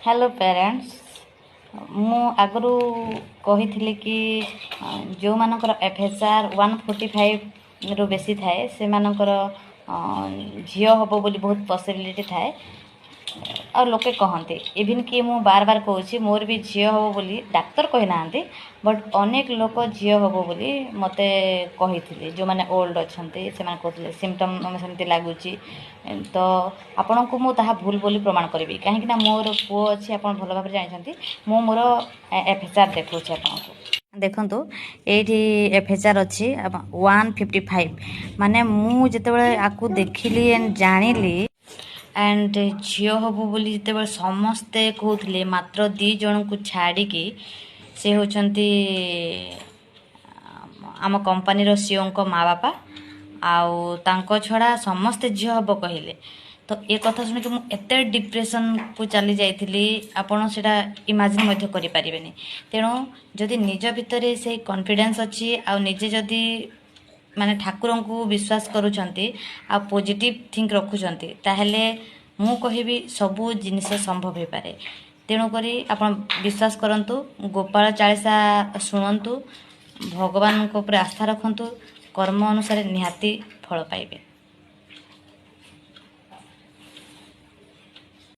Hello parents मु आगु कही कि जो मानकर FHR 145 रु बेसी थाए से मानकर झील हम बोली बहुत पॉसिबिलिटी थाए और लोके कहते इवन कि मु बार बार कहूँ मोर भी झील हम बोली डाक्तर कही ना बट अनेक लोक झील हम बोली मते कही जो मैंने ओल्ड अच्छा से कहते सिम्पटम सेमती लगुच तो आपण को मु ताहा भूल बोली प्रमाण करी कहीं मोर पुओ अच्छी आप भल भाव जानते मु मोर FHR देखा आपको देखु ये FHR अच्छी 155 माने मु जिते आपको देखिली एंड जानिली एंड झील हबू बोली जिते समस्ते कहते मात्र 2 जन को छाड़ी से होचंती आम कंपनी सीओ को माँ बापा आउ तांको छड़ा समस्ते झील हम कहले तो ये कथा शुणिक मुझे डिप्रेशन को चली जाइली आपड़ से इमाजिन मध्य करें तेणु जदि निज भितर से कॉन्फिडेंस अच्छी आ निजे जदि माने ठाकुर को विश्वास करूछंती आ पॉजिटिव थिंक रखुछंती ताहेले मु कहिबी सबू जिनिस संभव हो पारे तेणुक आप विश्वास करंतु गोपाल चालीसा शुणु भगवान को ऊपर आस्था रखंतु कर्म अनुसार निहाती फल पाइबे।